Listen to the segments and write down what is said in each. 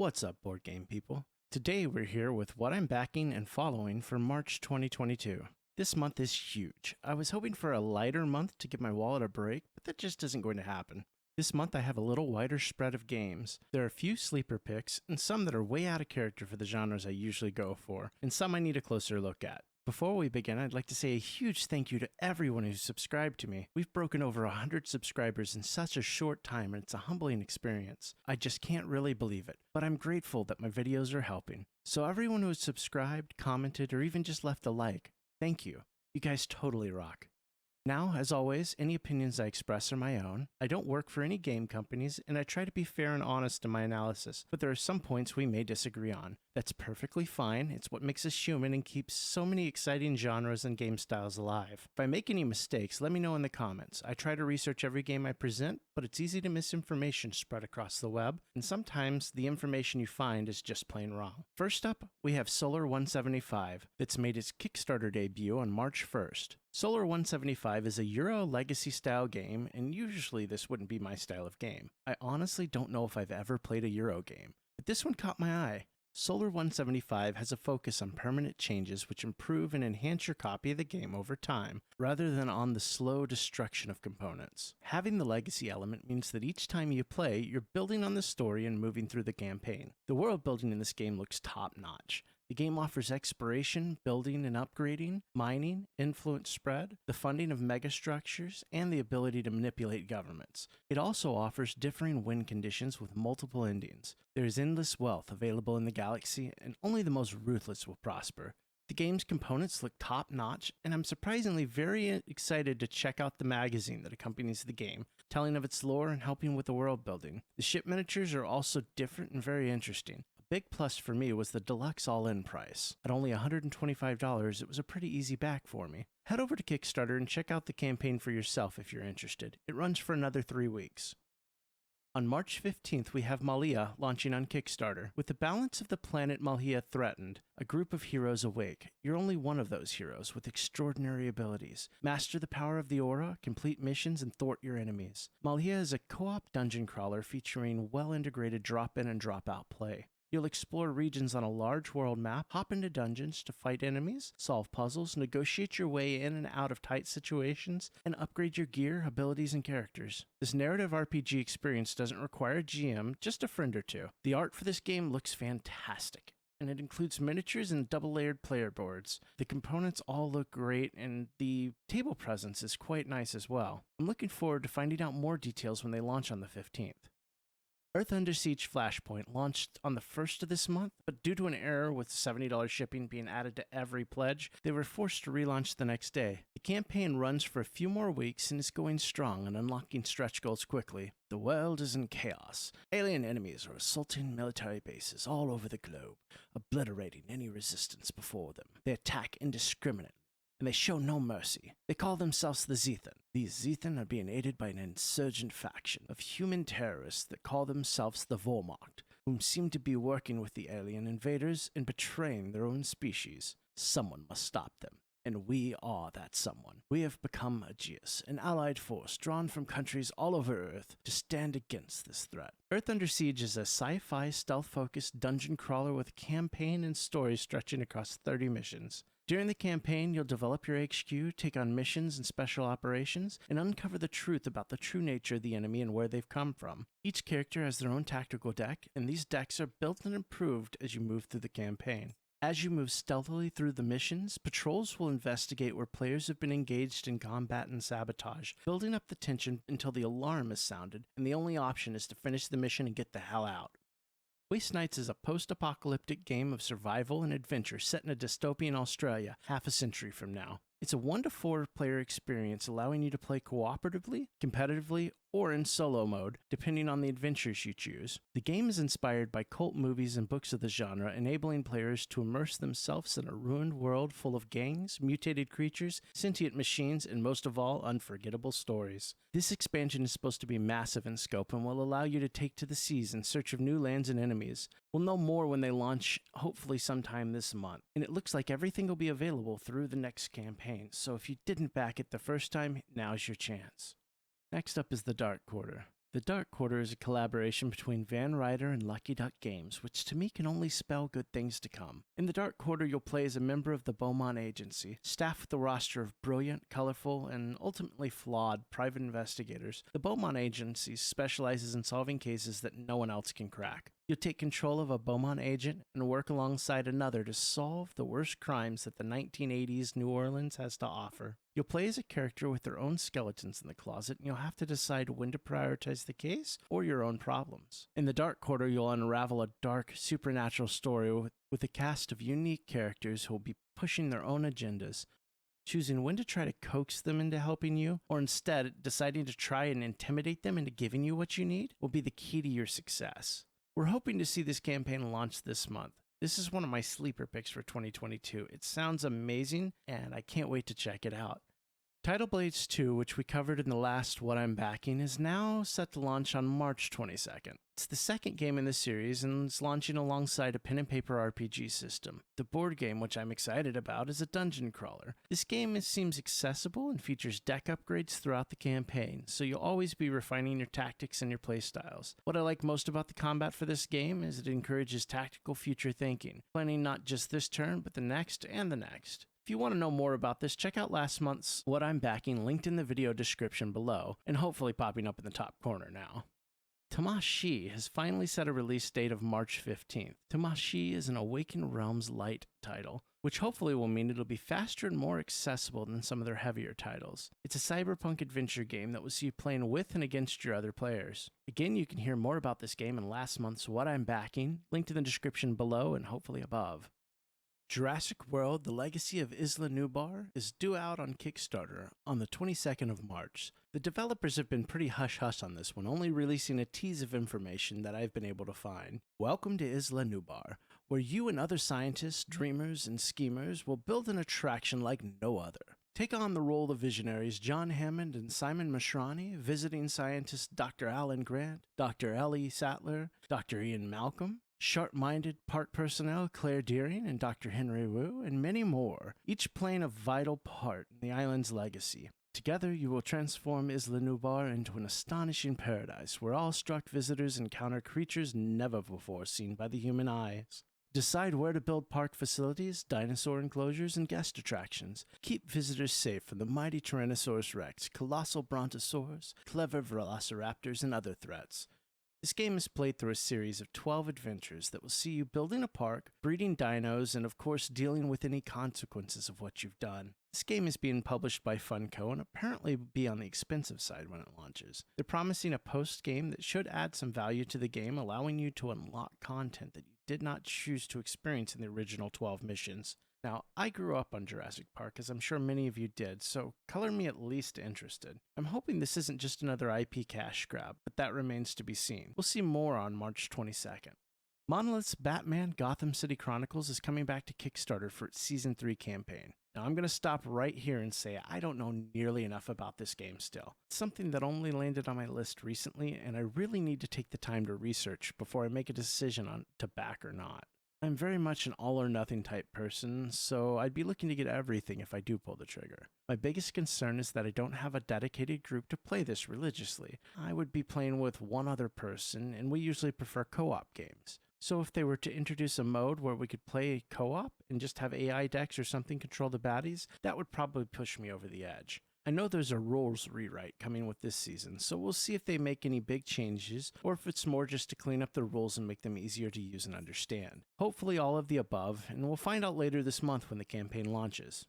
What's up, board game people? Today we're here with what I'm backing and following for March 2022. This month is huge. I was hoping for a lighter month to give my wallet a break, but that just isn't going to happen. This month I have a little wider spread of games. There are a few sleeper picks, and some that are way out of character for the genres I usually go for, and some I need a closer look at. Before we begin, I'd like to say a huge thank you to everyone who's subscribed to me. We've broken over 100 subscribers in such a short time, and it's a humbling experience. I just can't really believe it, but I'm grateful that my videos are helping. So everyone who has subscribed, commented, or even just left a like, thank you. You guys totally rock. Now, as always, any opinions I express are my own. I don't work for any game companies, and I try to be fair and honest in my analysis, but there are some points we may disagree on. That's perfectly fine. It's what makes us human and keeps so many exciting genres and game styles alive. If I make any mistakes, let me know in the comments. I try to research every game I present, but it's easy to miss information spread across the web, and sometimes the information you find is just plain wrong. First up, we have Solar 175, that's made its Kickstarter debut on March 1st. Solar 175 is a Euro Legacy style game, and usually this wouldn't be my style of game. I honestly don't know if I've ever played a Euro game, but this one caught my eye. Solar 175 has a focus on permanent changes which improve and enhance your copy of the game over time, rather than on the slow destruction of components. Having the legacy element means that each time you play, you're building on the story and moving through the campaign. The world building in this game looks top-notch. The game offers exploration, building and upgrading, mining, influence spread, the funding of megastructures, and the ability to manipulate governments. It also offers differing win conditions with multiple endings. There is endless wealth available in the galaxy, and only the most ruthless will prosper. The game's components look top-notch, and I'm surprisingly very excited to check out the magazine that accompanies the game, telling of its lore and helping with the world building. The ship miniatures are also different and very interesting. Big plus for me was the deluxe all-in price. At only $125, it was a pretty easy back for me. Head over to Kickstarter and check out the campaign for yourself if you're interested. It runs for another 3 weeks. On March 15th, we have Malhya launching on Kickstarter. With the balance of the planet Malhya threatened, a group of heroes awake. You're only one of those heroes with extraordinary abilities. Master the power of the aura, complete missions, and thwart your enemies. Malhya is a co-op dungeon crawler featuring well-integrated drop-in and drop-out play. You'll explore regions on a large world map, hop into dungeons to fight enemies, solve puzzles, negotiate your way in and out of tight situations, and upgrade your gear, abilities, and characters. This narrative RPG experience doesn't require a GM, just a friend or two. The art for this game looks fantastic, and it includes miniatures and double-layered player boards. The components all look great, and the table presence is quite nice as well. I'm looking forward to finding out more details when they launch on the 15th. Earth Under Siege Flashpoint launched on the 1st of this month, but due to an error with $70 shipping being added to every pledge, they were forced to relaunch the next day. The campaign runs for a few more weeks and is going strong and unlocking stretch goals quickly. The world is in chaos. Alien enemies are assaulting military bases all over the globe, obliterating any resistance before them. They attack indiscriminately, and they show no mercy. They call themselves the Zethan. These Zethan are being aided by an insurgent faction of human terrorists that call themselves the Vormarked, whom seem to be working with the alien invaders and betraying their own species. Someone must stop them, and we are that someone. We have become Aegeus, an allied force drawn from countries all over Earth to stand against this threat. Earth Under Siege is a sci-fi stealth-focused dungeon crawler with a campaign and story stretching across 30 missions. During the campaign, you'll develop your HQ, take on missions and special operations, and uncover the truth about the true nature of the enemy and where they've come from. Each character has their own tactical deck, and these decks are built and improved as you move through the campaign. As you move stealthily through the missions, patrols will investigate where players have been engaged in combat and sabotage, building up the tension until the alarm is sounded, and the only option is to finish the mission and get the hell out. Waste Nights is a post-apocalyptic game of survival and adventure set in a dystopian Australia half a century from now. It's a 1 to 4 player experience allowing you to play cooperatively, competitively, or in solo mode, depending on the adventures you choose. The game is inspired by cult movies and books of the genre, enabling players to immerse themselves in a ruined world full of gangs, mutated creatures, sentient machines, and most of all, unforgettable stories. This expansion is supposed to be massive in scope and will allow you to take to the seas in search of new lands and enemies. We'll know more when they launch, hopefully sometime this month. And it looks like everything will be available through the next campaign, so if you didn't back it the first time, now's your chance. Next up is the Dark Quarter. The Dark Quarter is a collaboration between Van Ryder and Lucky Duck Games, which to me can only spell good things to come. In the Dark Quarter, you'll play as a member of the Beaumont Agency, staffed with a roster of brilliant, colorful, and ultimately flawed private investigators. The Beaumont Agency specializes in solving cases that no one else can crack. You'll take control of a Beaumont agent and work alongside another to solve the worst crimes that the 1980s New Orleans has to offer. You'll play as a character with their own skeletons in the closet, and you'll have to decide when to prioritize the case or your own problems. In the Dark Quarter, you'll unravel a dark, supernatural story with a cast of unique characters who will be pushing their own agendas. Choosing when to try to coax them into helping you, or instead deciding to try and intimidate them into giving you what you need, will be the key to your success. We're hoping to see this campaign launch this month. This is one of my sleeper picks for 2022. It sounds amazing, and I can't wait to check it out. Tidal Blades 2, which we covered in the last What I'm Backing, is now set to launch on March 22nd. It's the second game in the series and is launching alongside a pen and paper RPG system. The board game, which I'm excited about, is a dungeon crawler. This game seems accessible and features deck upgrades throughout the campaign, so you'll always be refining your tactics and your playstyles. What I like most about the combat for this game is it encourages tactical future thinking, planning not just this turn, but the next and the next. If you want to know more about this, check out last month's What I'm Backing linked in the video description below, and hopefully popping up in the top corner now. Tamashii has finally set a release date of March 15th. Tamashii is an Awaken Realms Light title, which hopefully will mean it'll be faster and more accessible than some of their heavier titles. It's a cyberpunk adventure game that will see you playing with and against your other players. Again, you can hear more about this game in last month's What I'm Backing, linked in the description below and hopefully above. Jurassic World: The Legacy of Isla Nublar is due out on Kickstarter on the 22nd of March. The developers have been pretty hush-hush on this one, only releasing a tease of information that I've been able to find. Welcome to Isla Nublar, where you and other scientists, dreamers, and schemers will build an attraction like no other. Take on the role of visionaries John Hammond and Simon Mashrani, visiting scientists Dr. Alan Grant, Dr. Ellie Sattler, Dr. Ian Malcolm, sharp-minded park personnel Claire Deering and Dr. Henry Wu, and many more, each playing a vital part in the island's legacy. Together, you will transform Isla Nublar into an astonishing paradise where awe-struck visitors encounter creatures never before seen by the human eyes. Decide where to build park facilities, dinosaur enclosures, and guest attractions. Keep visitors safe from the mighty Tyrannosaurus Rex, colossal Brontosaurus, clever velociraptors, and other threats. This game is played through a series of 12 adventures that will see you building a park, breeding dinos, and of course dealing with any consequences of what you've done. This game is being published by Funko and apparently will be on the expensive side when it launches. They're promising a post-game that should add some value to the game, allowing you to unlock content that you did not choose to experience in the original 12 missions. Now, I grew up on Jurassic Park, as I'm sure many of you did, so color me at least interested. I'm hoping this isn't just another IP cash grab, but that remains to be seen. We'll see more on March 22nd. Monolith's Batman Gotham City Chronicles is coming back to Kickstarter for its Season 3 campaign. Now, I'm going to stop right here and say I don't know nearly enough about this game still. It's something that only landed on my list recently, and I really need to take the time to research before I make a decision on to back or not. I'm very much an all-or-nothing type person, so I'd be looking to get everything if I do pull the trigger. My biggest concern is that I don't have a dedicated group to play this religiously. I would be playing with one other person, and we usually prefer co-op games. So if they were to introduce a mode where we could play co-op and just have AI decks or something control the baddies, that would probably push me over the edge. I know there's a rules rewrite coming with this season, so we'll see if they make any big changes, or if it's more just to clean up the rules and make them easier to use and understand. Hopefully all of the above, and we'll find out later this month when the campaign launches.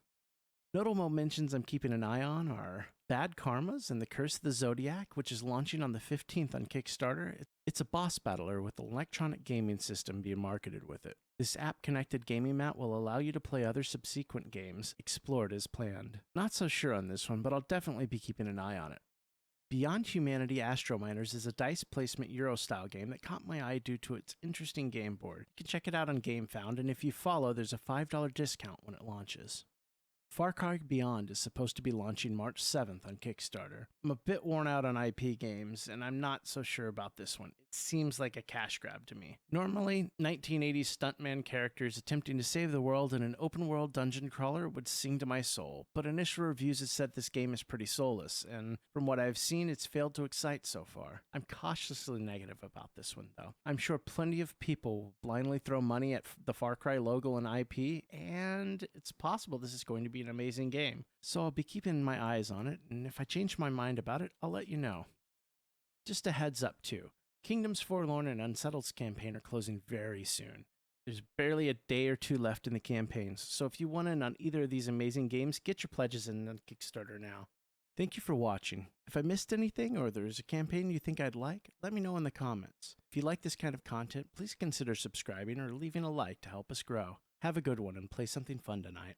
Notable mentions I'm keeping an eye on are Bad Karmas and the Curse of the Zodiac, which is launching on the 15th on Kickstarter. It's a boss battler with an electronic gaming system being marketed with it. This app-connected gaming mat will allow you to play other subsequent games, explored as planned. Not so sure on this one, but I'll definitely be keeping an eye on it. Beyond Humanity Astrominers is a dice placement Euro-style game that caught my eye due to its interesting game board. You can check it out on Gamefound, and if you follow, there's a $5 discount when it launches. Far Cry Beyond is supposed to be launching March 7th on Kickstarter. I'm a bit worn out on IP games, and I'm not so sure about this one. It seems like a cash grab to me. Normally, 1980s stuntman characters attempting to save the world in an open-world dungeon crawler would sing to my soul, but initial reviews have said this game is pretty soulless, and from what I've seen, it's failed to excite so far. I'm cautiously negative about this one, though. I'm sure plenty of people will blindly throw money at the Far Cry logo and IP, and it's possible this is going to be an amazing game. So I'll be keeping my eyes on it, and if I change my mind about it, I'll let you know. Just a heads up too, Kingdoms Forlorn and Unsettled's campaign are closing very soon. There's barely a day or two left in the campaigns, so if you want in on either of these amazing games, get your pledges in on Kickstarter now. Thank you for watching. If I missed anything or there's a campaign you think I'd like, let me know in the comments. If you like this kind of content, please consider subscribing or leaving a like to help us grow. Have a good one and play something fun tonight.